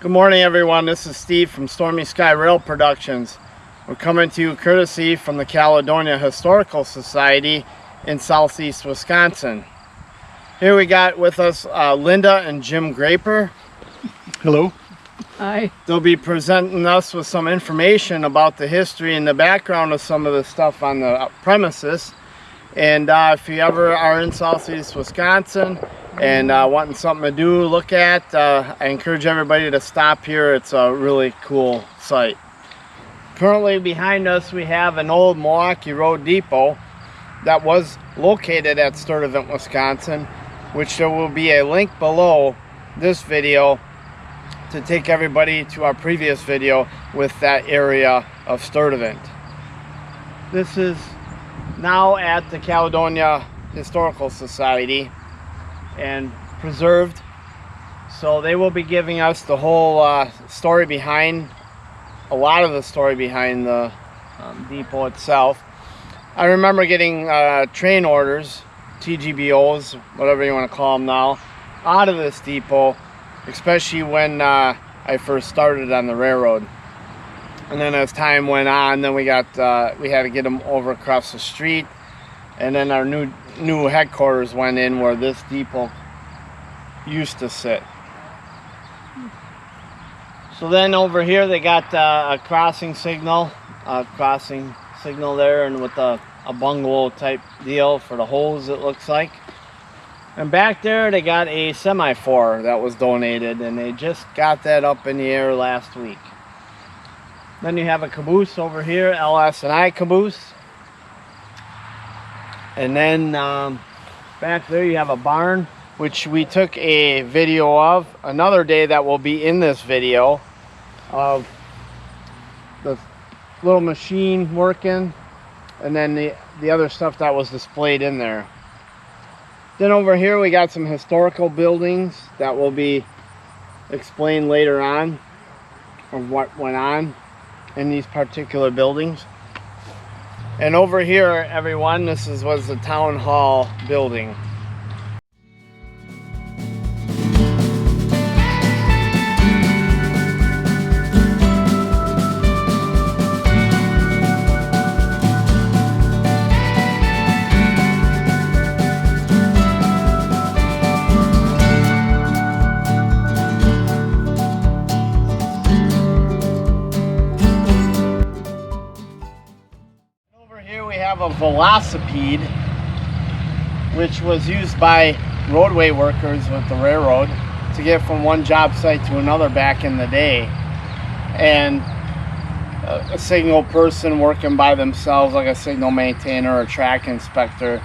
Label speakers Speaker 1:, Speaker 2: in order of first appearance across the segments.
Speaker 1: Good morning, everyone. This is Steve from StormySky Rail Productions. We're coming to you courtesy from the Caledonia Historical Society in Southeast Wisconsin. Here we got with us Linda and Jim Graper.
Speaker 2: Hello.
Speaker 3: Hi.
Speaker 1: They'll be presenting us with some information about the history and the background of some of the stuff on the premises. And if you ever are in Southeast Wisconsin and wanting something to do, look at, I encourage everybody to stop here. It's a really cool site. Currently behind us we have an old Milwaukee Road Depot that was located at Sturtevant, Wisconsin, which there will be a link below this video to take everybody to our previous video with that area of Sturtevant. This is now at the Caledonia Historical Society and preserved, so they will be giving us the whole story behind, a lot of the story behind the depot itself. I remember getting train orders, TGBOs, whatever you want to call them now, out of this depot, especially when I first started on the railroad. And then as time went on, then we had to get them over across the street, and then our new headquarters went in where this depot used to sit. So then over here they got a crossing signal there, and with a bungalow type deal for the hose, it looks like. And back there they got a semaphore that was donated, and they just got that up in the air last week. Then you have a caboose over here, LS&I caboose. And then back there you have a barn, which we took a video of another day that will be in this video, of the little machine working, and then the other stuff that was displayed in there. Then over here we got some historical buildings that will be explained later on of what went on in these particular buildings. And over here, everyone, this was the town hall building. A Velocipede, which was used by roadway workers with the railroad to get from one job site to another back in the day. And a signal person working by themselves, like a signal maintainer or track inspector,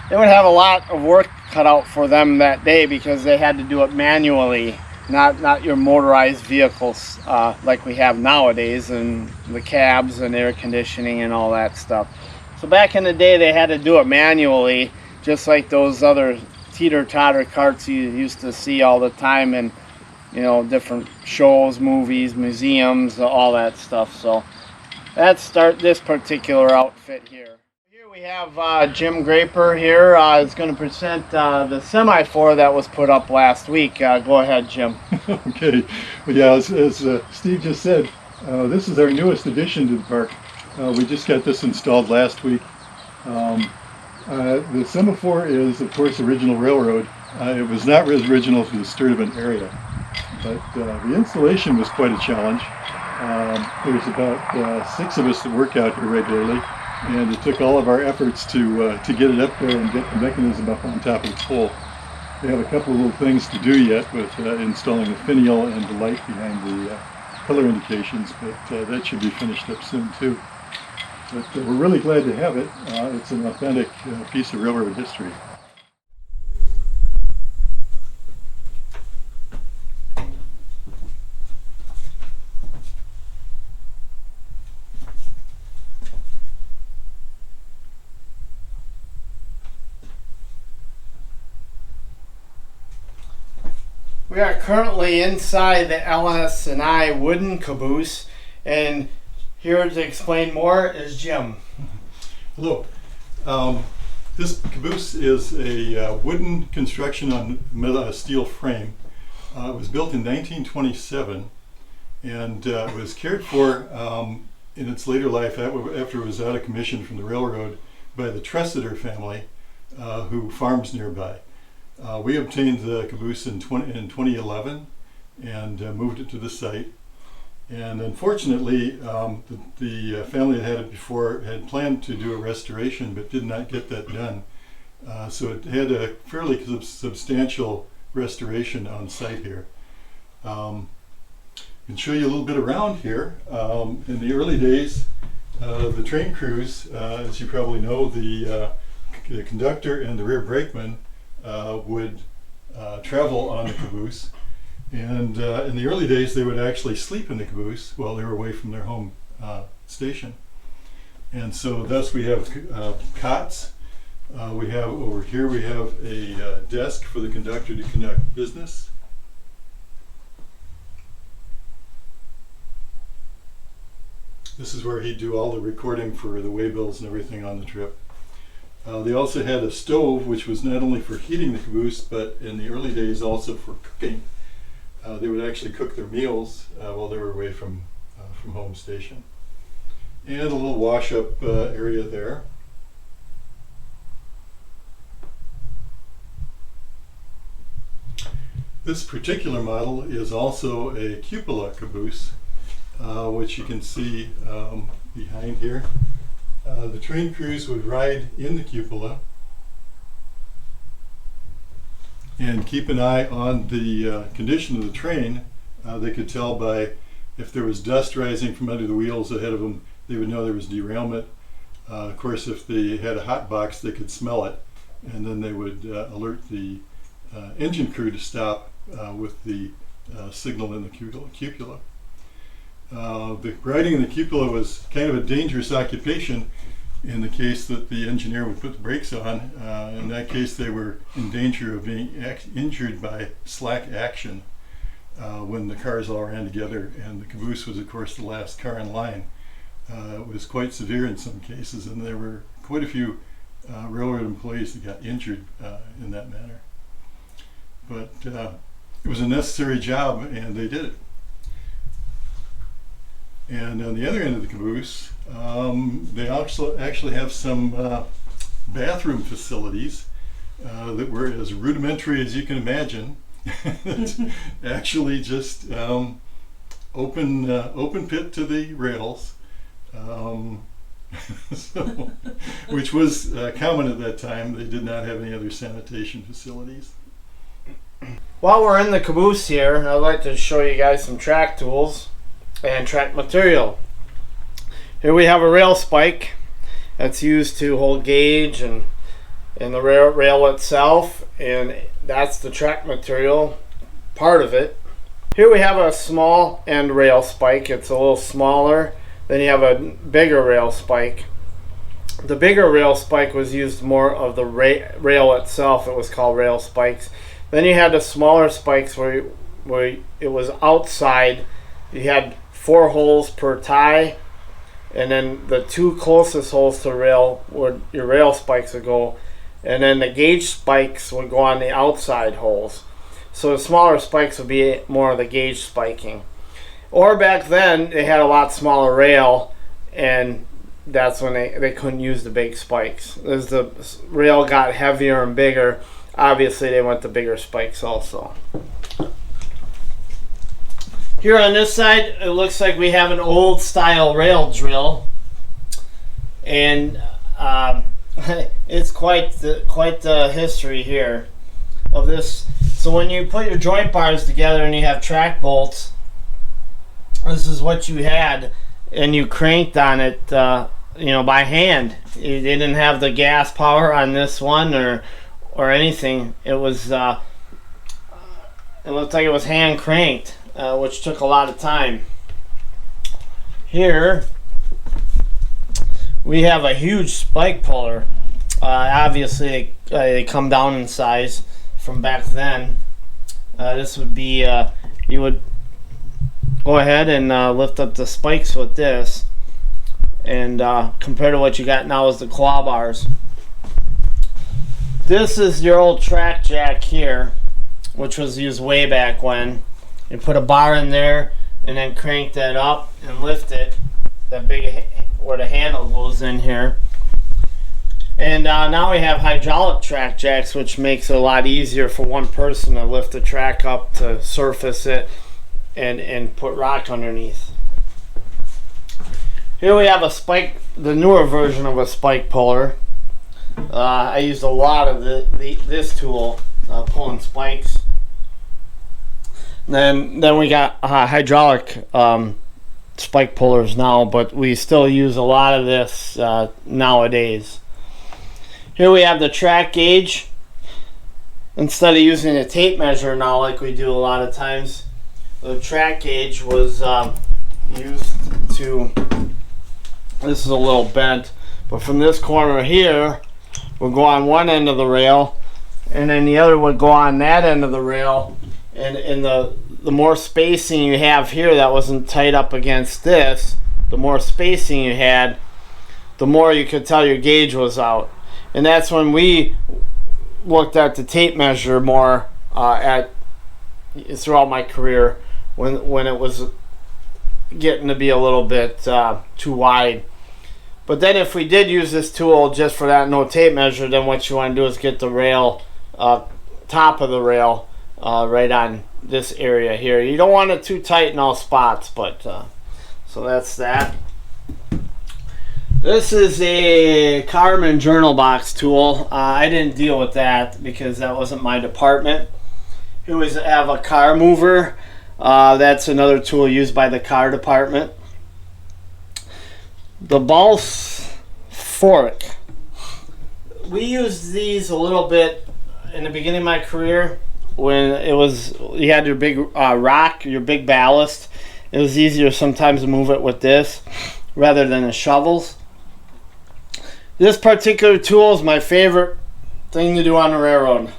Speaker 1: they would have a lot of work cut out for them that day because they had to do it manually, not your motorized vehicles like we have nowadays, and the cabs and air conditioning and all that stuff. So back in the day they had to do it manually, just like those other teeter-totter carts you used to see all the time in, different shows, movies, museums, all that stuff. So let's start this particular outfit here. Here we have Jim Graper here. Is going to present the semaphore that was put up last week. Go ahead, Jim.
Speaker 2: Okay. Well, yeah, as Steve just said, this is our newest addition to the park. We just got this installed last week. The semaphore is, of course, original railroad. It was not original for the Sturtevant area, but the installation was quite a challenge. There's about 6 of us that work out here regularly, and it took all of our efforts to get it up there and get the mechanism up on top of the pole. We have a couple of little things to do yet with installing the finial and the light behind the color indications, but that should be finished up soon too. But we're really glad to have it. It's an authentic piece of railroad history.
Speaker 1: We are currently inside the LS&I wooden caboose, and here to explain more is Jim.
Speaker 2: Hello. This caboose is a wooden construction on a steel frame. It was built in 1927 and was cared for in its later life after it was out of commission from the railroad by the Tressiter family who farms nearby. We obtained the caboose in 2011 and moved it to the site. And unfortunately, the family that had it before had planned to do a restoration but did not get that done. So it had a fairly substantial restoration on site here. I can show you a little bit around here. In the early days, the train crews, as you probably know, the conductor and the rear brakeman would travel on the caboose. And in the early days, they would actually sleep in the caboose while they were away from their home station. And so thus we have cots. We have over here, we have a desk for the conductor to conduct business. This is where he'd do all the recording for the waybills and everything on the trip. They also had a stove, which was not only for heating the caboose, but in the early days also for cooking. They would actually cook their meals while they were away from home station. And a little wash-up area there. This particular model is also a cupola caboose, which you can see behind here. The train crews would ride in the cupola and keep an eye on the condition of the train. They could tell by if there was dust rising from under the wheels ahead of them, they would know there was derailment. Of course, if they had a hot box, they could smell it, and then they would alert the engine crew to stop with the signal in the cupola. The riding in the cupola was kind of a dangerous occupation in the case that the engineer would put the brakes on. In that case, they were in danger of being injured by slack action when the cars all ran together, and the caboose was, of course, the last car in line. It was quite severe in some cases, and there were quite a few railroad employees that got injured in that manner. But it was a necessary job, and they did it. And on the other end of the caboose, they also actually have some bathroom facilities that were as rudimentary as you can imagine. Actually just open pit to the rails, so, which was common at that time. They did not have any other sanitation facilities.
Speaker 1: While we're in the caboose here, I'd like to show you guys some track tools and track material. Here we have a rail spike that's used to hold gauge and the rail itself, and that's the track material part of it. Here we have a small end rail spike. It's a little smaller. Then you have a bigger rail spike. The bigger rail spike was used more of the rail itself. It was called rail spikes. Then you had the smaller spikes where it was outside. You had 4 holes per tie, and then the 2 closest holes to the rail where your rail spikes would go, and then the gauge spikes would go on the outside holes. So the smaller spikes would be more of the gauge spiking. Or back then they had a lot smaller rail, and that's when they couldn't use the big spikes. As the rail got heavier and bigger, obviously they went to bigger spikes also. Here on this side, it looks like we have an old style rail drill, and it's quite the history here of this. So when you put your joint bars together and you have track bolts, this is what you had, and you cranked on it, by hand. They didn't have the gas power on this one or anything. It was it looked like it was hand cranked. Which took a lot of time. Here we have a huge spike puller. Obviously they come down in size from back then. This would be you would go ahead and lift up the spikes with this, and compared to what you got now is the claw bars. This is your old track jack here. which was used way back when. You put a bar in there and then crank that up and lift it, that big where the handle goes in here. And now we have hydraulic track jacks, which makes it a lot easier for one person to lift the track up to surface it and put rock underneath. Here we have a spike, the newer version of a spike puller. I used a lot of this tool, pulling spikes. Then we got hydraulic spike pullers now, but we still use a lot of this nowadays. Here we have the track gauge. Instead of using a tape measure now like we do a lot of times, the track gauge was used to, this is a little bent, but from this corner here would go on one end of the rail, and then the other would go on that end of the rail, and the more spacing you have here that wasn't tight up against this, the more spacing you had, the more you could tell your gauge was out. And that's when we looked at the tape measure more throughout my career, when it was getting to be a little bit too wide. But then if we did use this tool just for that no tape measure, then what you want to do is get the rail, top of the rail, right on this area here. You don't want it too tight in all spots, but so that's that. This is a Carman journal box tool. I didn't deal with that because that wasn't my department. Here we have a car mover. That's another tool used by the car department. The Balls fork. We used these a little bit in the beginning of my career when it was, you had your big rock, your big ballast. It was easier sometimes to move it with this rather than the shovels. This particular tool is my favorite thing to do on the railroad.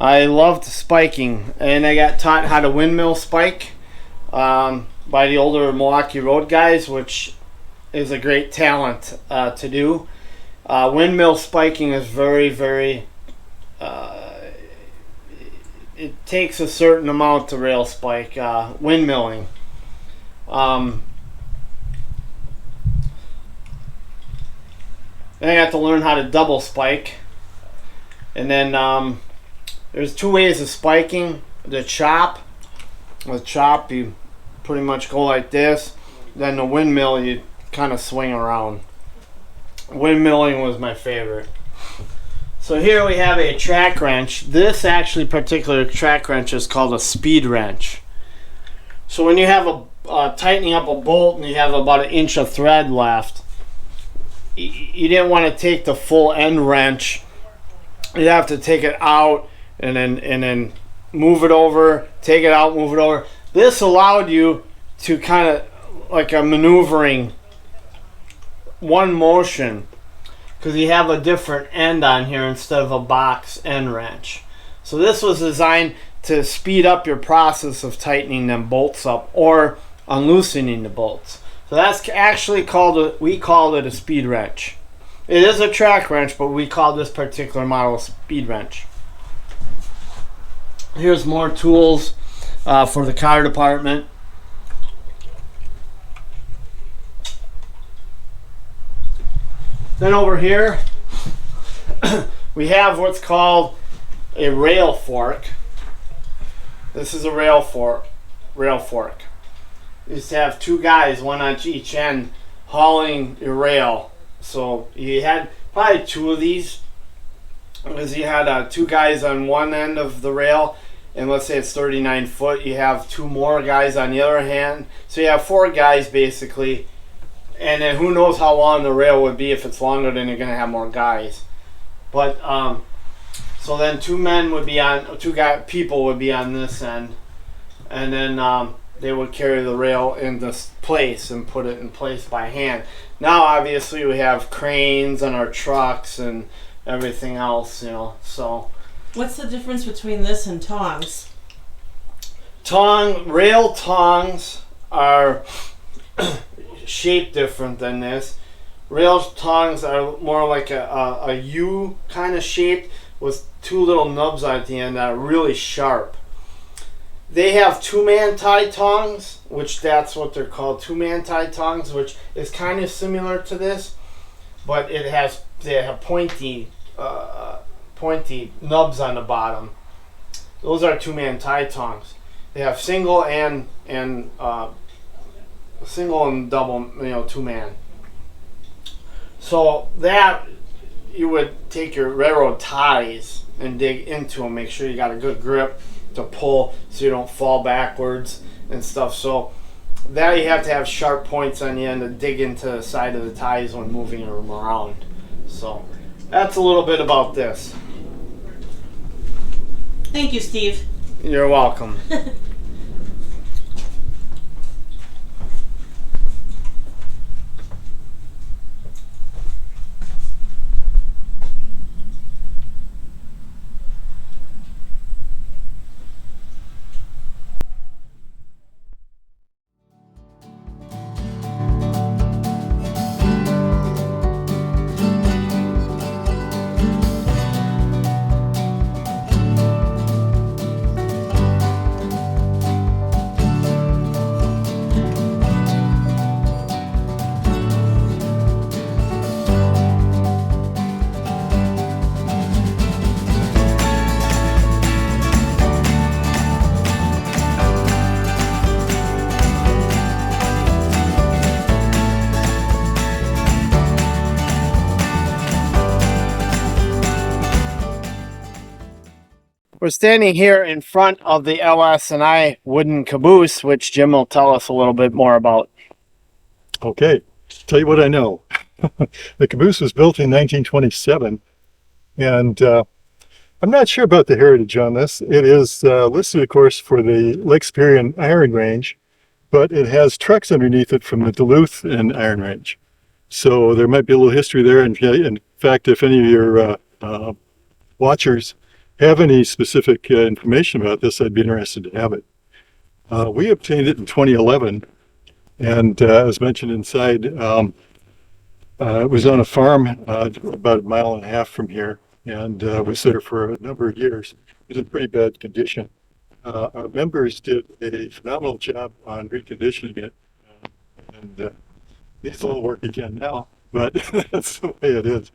Speaker 1: I loved spiking, and I got taught how to windmill spike by the older Milwaukee Road guys, which is a great talent to do. Windmill spiking is very, very, it takes a certain amount to rail spike, windmilling. Then I got to learn how to double spike. And then there's two ways of spiking. The chop. With chop, you pretty much go like this. Then the windmill, you kind of swing around. Windmilling was my favorite. So here we have a track wrench. This actually particular track wrench is called a speed wrench. So when you have tightening up a bolt and you have about 1 inch of thread left, you didn't want to take the full end wrench. You have to take it out and then move it over, take it out, move it over. This allowed you to kind of like a maneuvering one motion, because you have a different end on here instead of a box end wrench. So this was designed to speed up your process of tightening them bolts up or unloosening the bolts. So that's actually we called it a speed wrench. It is a track wrench, but we call this particular model a speed wrench. Here's more tools for the car department. Then over here, we have what's called a rail fork. This is a rail fork. You used to have two guys, one on each end, hauling your rail. So you had probably two of these, because you had two guys on one end of the rail, and let's say it's 39 foot, you have two more guys on the other hand. So you have four guys basically, and then who knows how long the rail would be. If it's longer, then you're going to have more guys. But so then people would be on this end, and then they would carry the rail into place and put it in place by hand. Now obviously we have cranes on our trucks and everything else, you know. So
Speaker 3: what's the difference between this and tongs?
Speaker 1: Rail tongs are shaped different than this. Rail tongs are more like a U kind of shape, with two little nubs at the end that are really sharp. They have two-man tie tongs, which that's what they're called, two-man tie tongs, which is kind of similar to this, but they have pointy nubs on the bottom. Those are two-man tie tongs. They have single and double, two-man. So that you would take your railroad ties and dig into them, make sure you got a good grip to pull so you don't fall backwards and stuff. So that you have to have sharp points on the end to dig into the side of the ties when moving them around. So that's a little bit about this.
Speaker 3: Thank you, Steve.
Speaker 1: You're welcome. We're standing here in front of the LS&I wooden caboose, which Jim will tell us a little bit more about.
Speaker 2: Okay, tell you what I know. The caboose was built in 1927, and I'm not sure about the heritage on this. It is listed, of course, for the Lake Superior Iron Range, but it has trucks underneath it from the Duluth and Iron Range. So there might be a little history there. And in fact, if any of your watchers have any specific information about this, I'd be interested to have it. We obtained it in 2011, and as mentioned inside, it was on a farm about 1.5 miles from here, and was there for a number of years. It was in pretty bad condition. Our members did a phenomenal job on reconditioning it, and needs a little work again now, but that's the way it is.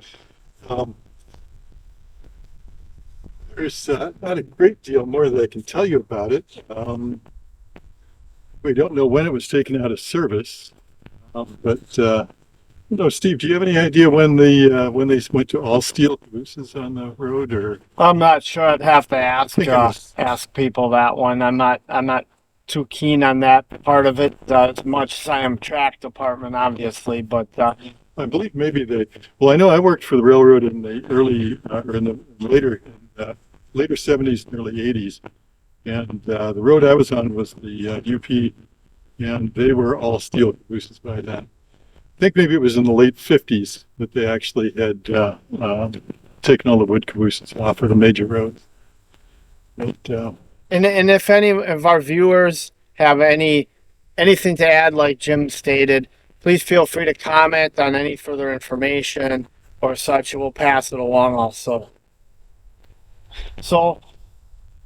Speaker 2: There's not a great deal more that I can tell you about it. We don't know when it was taken out of service, but Steve, do you have any idea when they went to all steel cabooses on the road? Or
Speaker 1: I'm not sure. I'd have to ask
Speaker 2: was-
Speaker 1: people that one. I'm not too keen on that part of it as much as I am track department, obviously, but.
Speaker 2: I believe maybe I know I worked for the railroad in the early, or in the later 70s and early 80s. And the road I was on was the UP, and they were all steel cabooses by then. I think maybe it was in the late 50s that they actually had taken all the wood cabooses off of the major roads. But,
Speaker 1: And if any of our viewers have anything to add, like Jim stated, please feel free to comment on any further information or such, and we'll pass it along also. So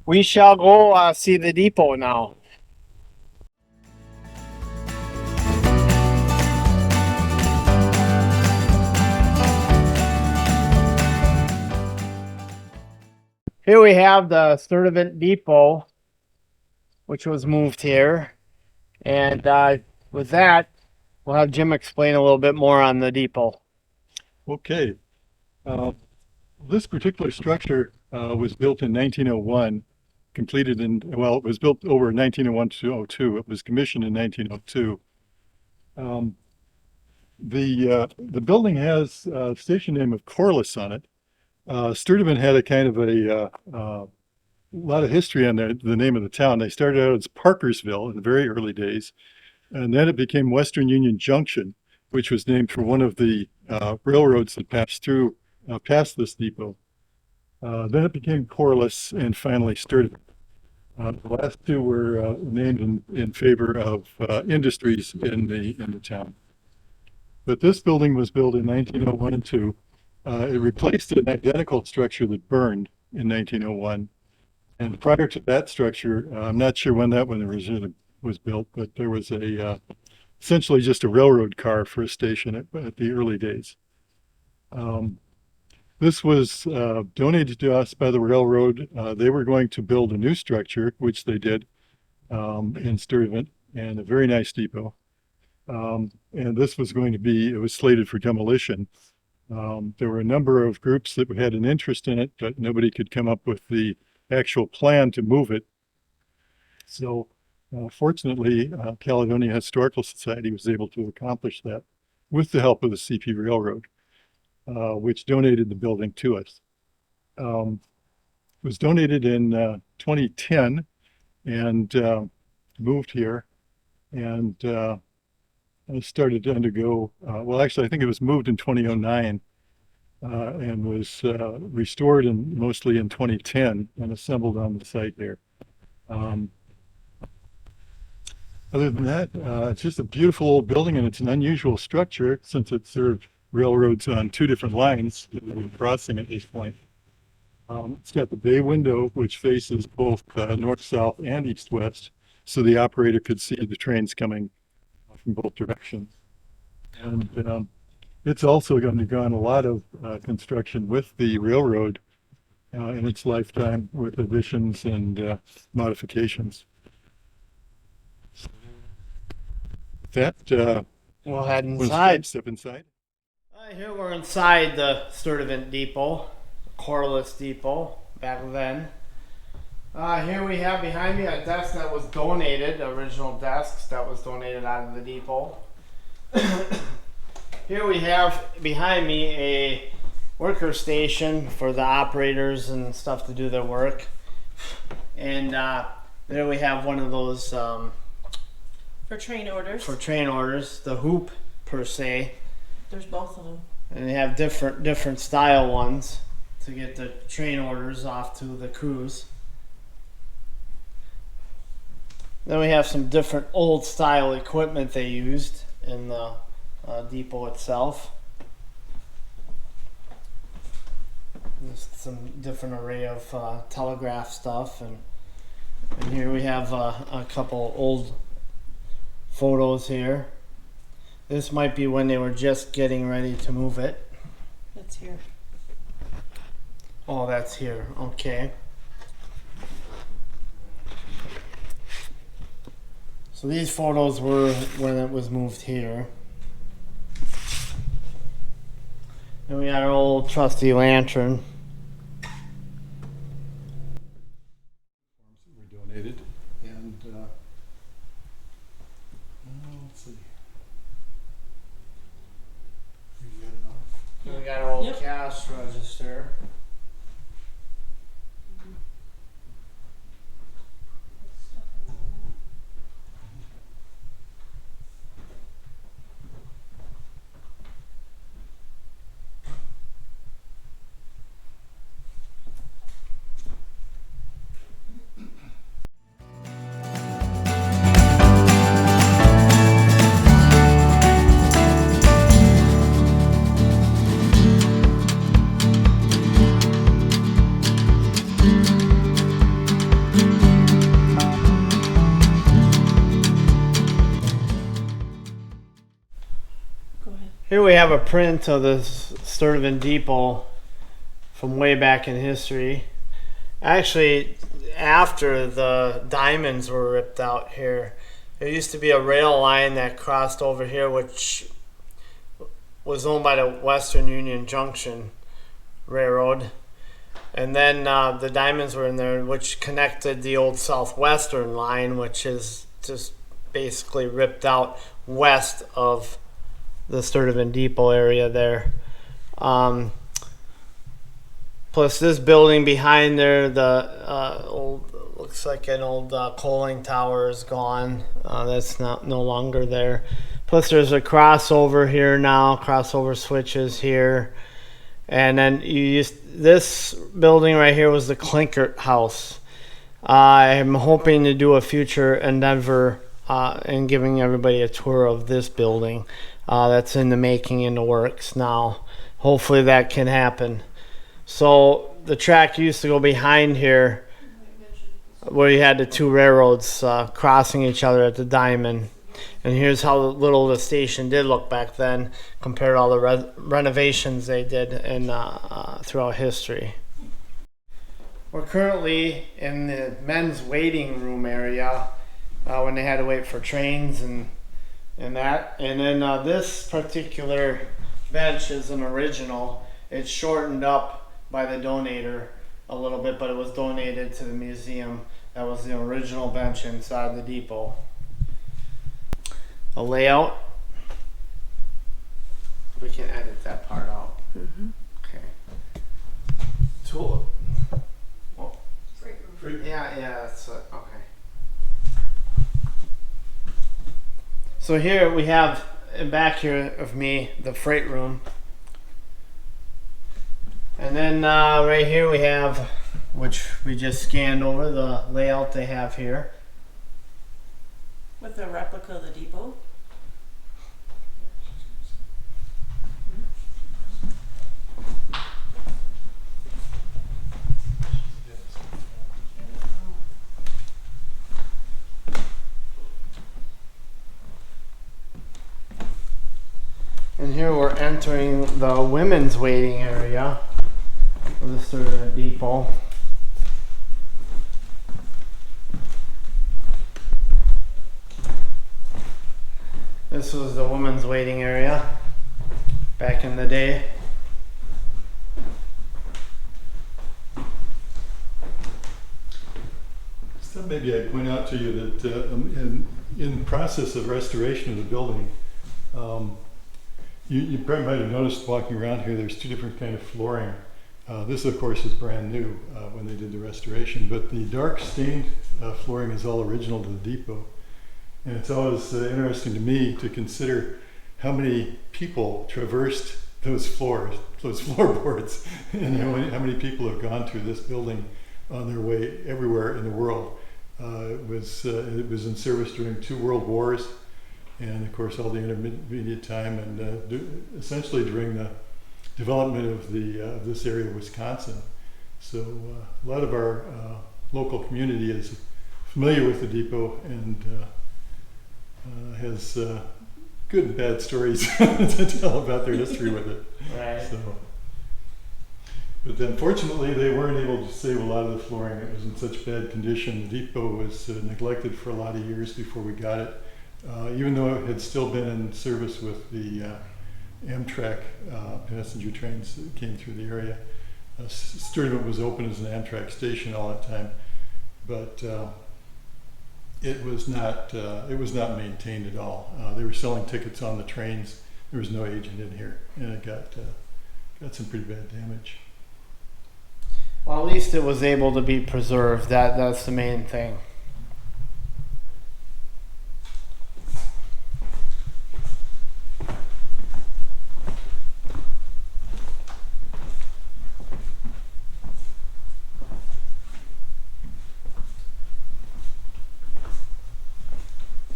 Speaker 1: we shall go see the depot now. Here we have the Sturtevant depot, which was moved here. And with that, we'll have Jim explain a little bit more on the depot.
Speaker 2: okay. This particular structure was built in 1901, completed in, well, it was built over 1901 to 02. It was commissioned in 1902. The building has a station name of Corliss on it. Sturtevant had a kind of a lot of history on the name of the town. They started out as Parkersville in the very early days, and then it became Western Union Junction, which was named for one of the railroads that passed through past this depot. Then it became Corliss, and finally Sturtevant. The last two were named in favor of industries in the town. But this building was built in 1901 and 2. It replaced an identical structure that burned, in 1901. And prior to that structure, I'm not sure when that one originally was built, but there was a essentially just a railroad car for a station at the early days. This was donated to us by the railroad. They were going to build a new structure, which they did in Sturtevant, and a very nice depot. And this was going to be, it was slated for demolition. There were a number of groups that had an interest in it, but nobody could come up with the actual plan to move it. So fortunately, Caledonia Historical Society was able to accomplish that with the help of the CP Railroad, which donated the building to us. It was donated in 2010 and moved here and started to undergo, well, actually, I think it was moved in 2009 and was restored mostly in 2010 and assembled on the site there. Other than that, it's just a beautiful old building, and it's an unusual structure since it served railroads on two different lines that were crossing at this point. It's got the bay window, which faces both north-south and east-west, so the operator could see the trains coming from both directions. And it's also undergone a lot of construction with the railroad in its lifetime, with additions and modifications. That
Speaker 1: We'll head
Speaker 2: was
Speaker 1: inside.
Speaker 2: step inside.
Speaker 1: Here we're inside the Sturtevant Depot, Corliss Depot, back then. Here we have behind me a desk that was donated, original desks that was donated out of the depot. Here we have behind me a worker station for the operators and stuff to do their work. And there we have one of those
Speaker 3: For train orders.
Speaker 1: for train orders, the hoop per se.
Speaker 3: There's both of them.
Speaker 1: And they have different style ones to get the train orders off to the crews. Then we have some different old style equipment they used in the depot itself. Just some different array of telegraph stuff, and here we have a couple old photos here. This might be when they were just getting ready to move it.
Speaker 3: That's here.
Speaker 1: Oh, that's here. Okay. So these photos were when it was moved here. And we got our old trusty lantern.
Speaker 2: Were donated, and let's see.
Speaker 1: We got our old
Speaker 3: Yep.
Speaker 1: cash register.
Speaker 3: Go ahead.
Speaker 1: Here we have a print of the Sturtevant Depot from way back in history. Actually, after the diamonds were ripped out here, there used to be a rail line that crossed over here, which was owned by the Western Union Junction Railroad. And then the diamonds were in there, which connected the old Southwestern line, which is just basically ripped out west of the Sturtevant Depot area there. Plus this building behind there, the old, looks like an old coaling tower is gone. That's no longer there. Plus there's a crossover here now, crossover switches here. And then this building right here was the Clinker House. I'm hoping to do a future endeavor and giving everybody a tour of this building. That's in the making, in the works now. Hopefully that can happen. So the track used to go behind here where you had the two railroads crossing each other at the diamond. And here's how little the station did look back then compared to all the renovations they did throughout history. We're currently in the men's waiting room area when they had to wait for trains and that. And then this particular bench is an original. It's shortened up by the donator a little bit, but it was donated to the museum. That was the original bench inside the depot. A layout. We can edit that part out. Okay. Tool. Well, yeah, that's okay. So here we have back here of me the freight room, and then right here we have, which we just scanned over, the layout they have here.
Speaker 3: With a replica of the depot.
Speaker 1: And here we're entering the women's waiting area of the Sturtevant Depot. This was the women's waiting area back in the day.
Speaker 2: So maybe I'd point out to you that in the process of restoration of the building, you probably might have noticed walking around here, there's two different kind of flooring. This, of course, is brand new when they did the restoration, but the dark stained flooring is all original to the depot. And it's always interesting to me to consider how many people traversed those floorboards, and how many people have gone through this building on their way everywhere in the world. It was in service during 2 world wars, and of course all the intermediate time, and essentially during the development of this area of Wisconsin. So a lot of our local community is familiar with the depot and has good and bad stories to tell about their history with it.
Speaker 1: Right.
Speaker 2: So, but unfortunately, they weren't able to save a lot of the flooring. It was in such bad condition. The depot was neglected for a lot of years before we got it, even though it had still been in service with the Amtrak passenger trains that came through the area. Sturtevant was open as an Amtrak station all that time, but it was not maintained at all. They were selling tickets on the trains. There was no agent in here, and it got some pretty bad damage.
Speaker 1: Well, at least it was able to be preserved. That's the main thing.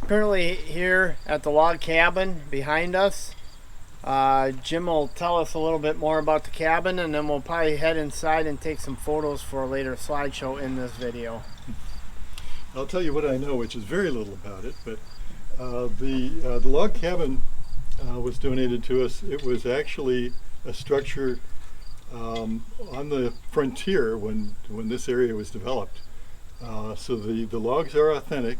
Speaker 1: Currently here at the log cabin behind us. Jim will tell us a little bit more about the cabin, and then we'll probably head inside and take some photos for a later slideshow in this video.
Speaker 2: I'll tell you what I know, which is very little about it, but the log cabin was donated to us. It was actually a structure on the frontier when this area was developed. So the logs are authentic.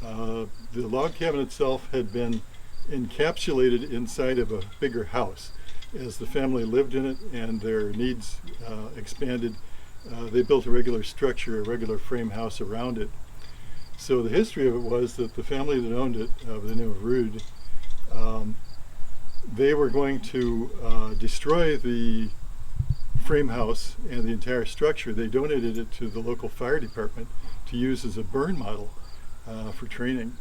Speaker 2: The log cabin itself had been encapsulated inside of a bigger house. As the family lived in it and their needs expanded, they built a regular structure, a regular frame house around it. So the history of it was that the family that owned it, by the name of Rude, they were going to destroy the frame house and the entire structure. They donated it to the local fire department to use as a burn model for training.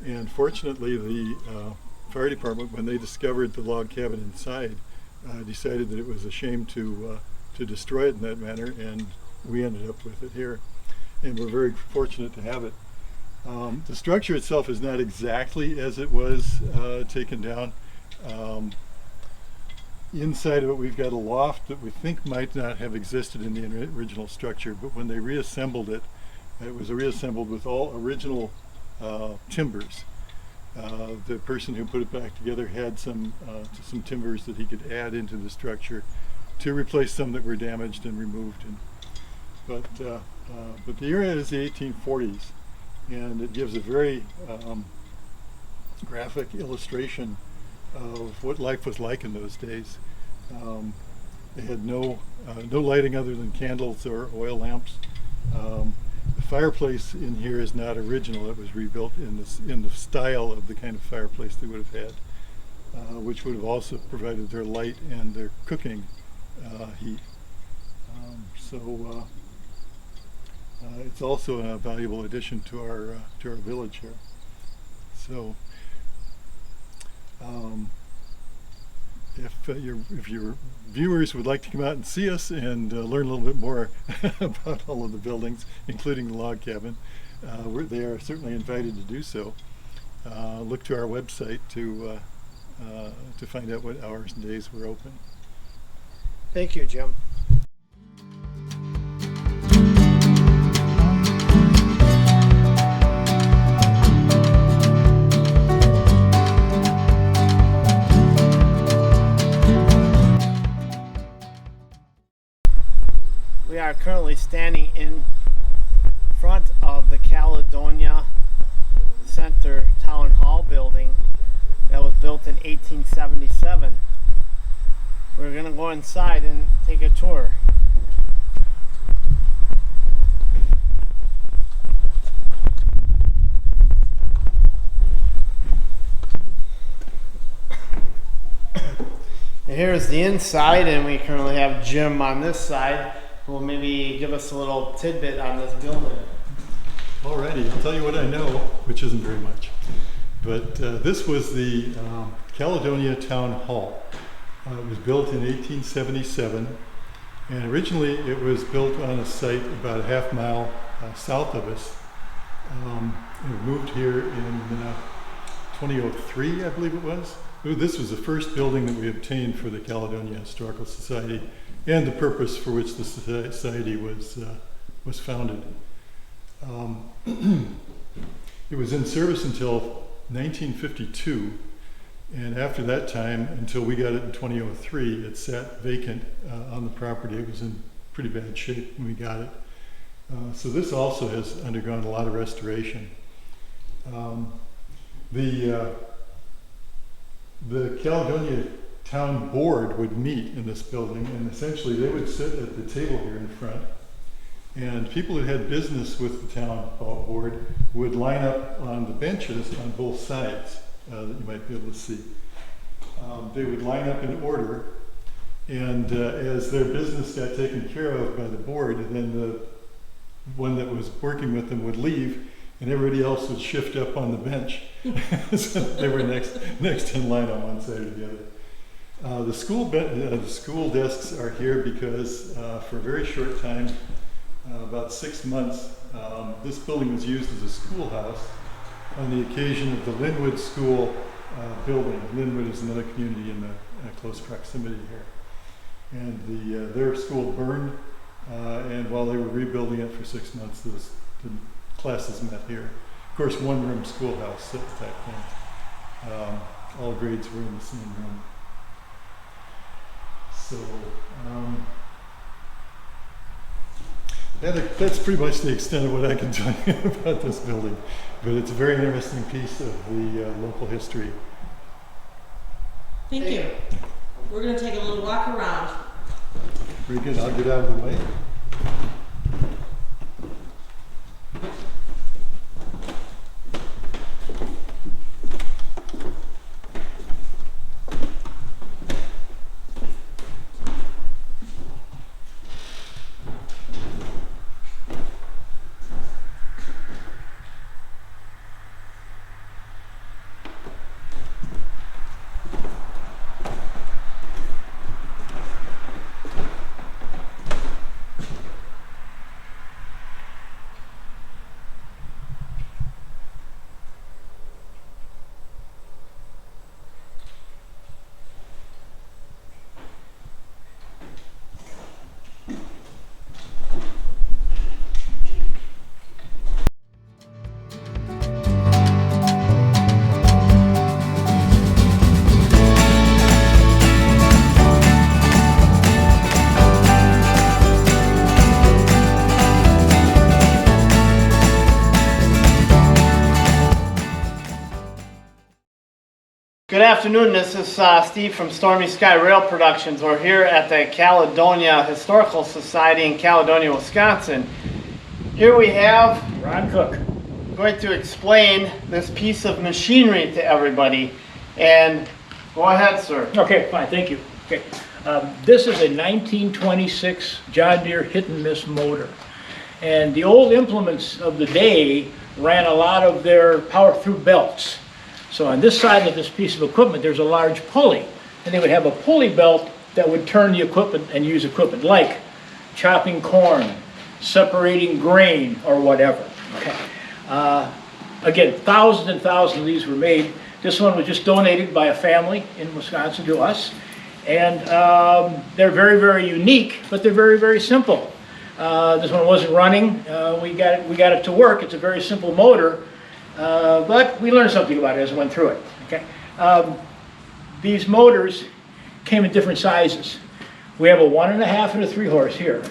Speaker 2: And fortunately, the fire department, when they discovered the log cabin inside, decided that it was a shame to destroy it in that manner, and we ended up with it here. And we're very fortunate to have it. The structure itself is not exactly as it was taken down. Inside of it, we've got a loft that we think might not have existed in the original structure, but when they reassembled it, it was reassembled with all original timbers. The person who put it back together had some timbers that he could add into the structure to replace some that were damaged and removed. But the era is the 1840s, and it gives a very graphic illustration of what life was like in those days. They had no lighting other than candles or oil lamps. The fireplace in here is not original. It was rebuilt in the style of the kind of fireplace they would have had, which would have also provided their light and their cooking heat. It's also a valuable addition to our village here. So if your viewers would like to come out and see us and learn a little bit more about all of the buildings, including the log cabin, they are certainly invited to do so. Look to our website to find out what hours and days we're open.
Speaker 1: Thank you, Jim. We are currently standing in front of the Caledonia Center Town Hall building that was built in 1877. We're going to go inside and take a tour. And here's the inside, and we currently have Jim on this side, who will maybe give us a little tidbit on this building.
Speaker 2: Alrighty, I'll tell you what I know, which isn't very much. But this was the Caledonia Town Hall. It was built in 1877, and originally it was built on a site about a half mile south of us. It moved here in 2003, I believe it was. This was the first building that we obtained for the Caledonia Historical Society and the purpose for which the society was founded. It was in service until 1952, and after that time, until we got it in 2003, it sat vacant on the property. It was in pretty bad shape when we got it. So this also has undergone a lot of restoration. The Caledonia Town Board would meet in this building, and essentially they would sit at the table here in front, and people who had business with the town board would line up on the benches on both sides that you might be able to see. They would line up in order, and as their business got taken care of by the board, then the one that was working with them would leave, and everybody else would shift up on the bench. So they were next in line on one side or the other. The school desks are here because for a very short time, about 6 months, this building was used as a schoolhouse on the occasion of the Linwood School building. Linwood is another community in close proximity here. And their school burned, and while they were rebuilding it for 6 months, the classes met here. Of course, one-room schoolhouse at that point. All grades were in the same room. So that's pretty much the extent of what I can tell you about this building. But it's a very interesting piece of the local history.
Speaker 3: Thank you. We're going to take a little walk around.
Speaker 2: Very good. I'll get out of the way.
Speaker 1: Good afternoon, this is Steve from StormySky Rail Productions. We're here at the Caledonia Historical Society in Caledonia, Wisconsin. Here we have
Speaker 4: Ron Cook.
Speaker 1: going to explain this piece of machinery to everybody. And go ahead, sir.
Speaker 4: Okay, fine, thank you. Okay, this is a 1926 John Deere hit and miss motor. And the old implements of the day ran a lot of their power through belts. So on this side of this piece of equipment, there's a large pulley. And they would have a pulley belt that would turn the equipment and use equipment like chopping corn, separating grain, or whatever. Okay. Again, thousands and thousands of these were made. This one was just donated by a family in Wisconsin to us. And they're very, very unique, but they're very, very simple. This one wasn't running. We got it to work. It's a very simple motor. But we learned something about it as we went through it. Okay, these motors came in different sizes. We have a 1.5 and a 3 horse here.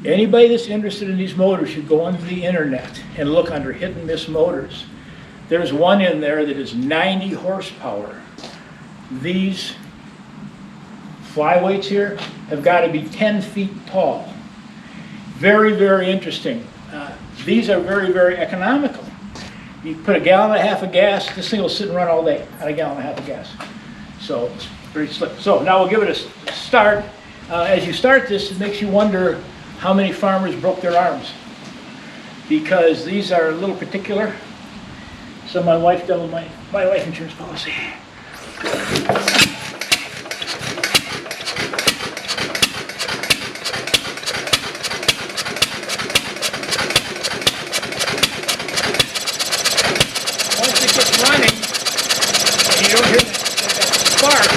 Speaker 4: Anybody that's interested in these motors should go onto the internet and look under hit and miss motors. There's one in there that is 90 horsepower. These flyweights here have got to be 10 feet tall. Very, very interesting. These are very, very economical. You put 1.5 gallons of gas, this thing will sit and run all day on 1.5 gallons of gas. So it's pretty slick. So now we'll give it a start. As you start this, it makes you wonder how many farmers broke their arms. Because these are a little particular. So my wife doubled my life insurance policy. Running, and you don't hear that spark,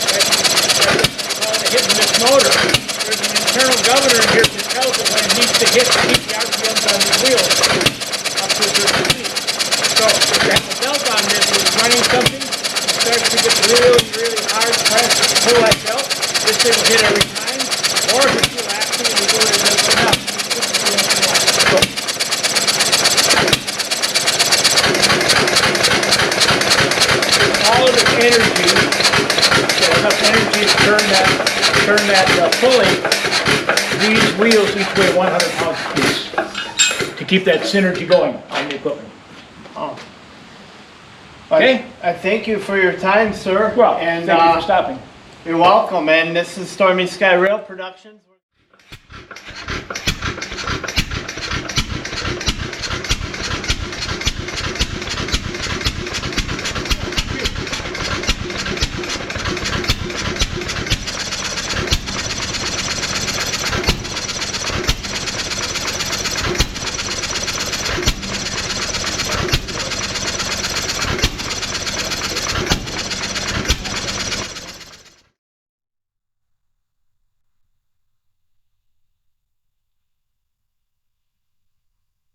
Speaker 4: that's hit and miss motor. There's an internal governor in here that tells it when it needs to hit to keep the RPMs on the wheels up to a certain speed. So if you have a belt on this and it's running something, it starts to get really, really hard press to pull that belt. This thing will hit every time. Or if it's relaxing and you do it enough, all of its energy, enough energy to turn that pulley. These wheels each weigh 100 pounds apiece to keep that synergy going on the equipment.
Speaker 1: Oh.
Speaker 4: Okay?
Speaker 1: I thank you for your time, sir.
Speaker 4: Well,
Speaker 1: and
Speaker 4: thank you for stopping.
Speaker 1: You're welcome. And this is StormySky Rail Productions.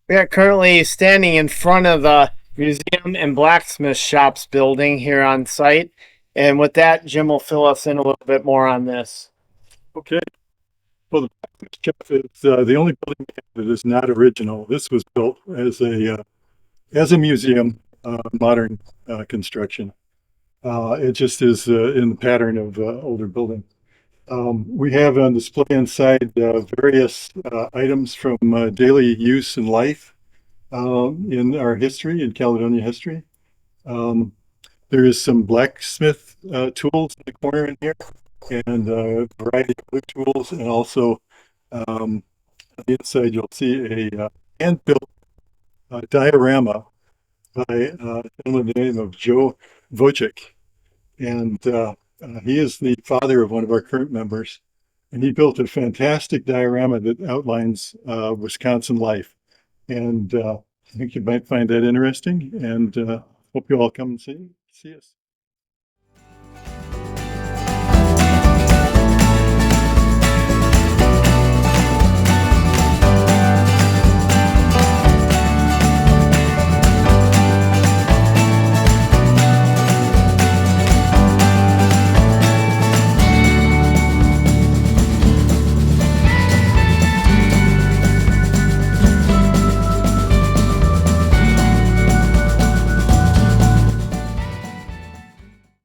Speaker 1: We are currently standing in front of the museum and blacksmith shops building here on site. And with that, Jim will fill us in a little bit more on this.
Speaker 2: Okay. Well, the Blacksmith shop is the only building that is not original. This was built as a museum, modern construction. It just is in the pattern of older building. We have on display inside various items from daily use in life in our history, in Caledonia history. There is some blacksmith tools in the corner in here, and a variety of other tools, and also on the inside you'll see a hand-built diorama by a gentleman by the name of Joe Wojcik. And he is the father of one of our current members, and he built a fantastic diorama that outlines Wisconsin life. And I think you might find that interesting, and hope you all come and see us.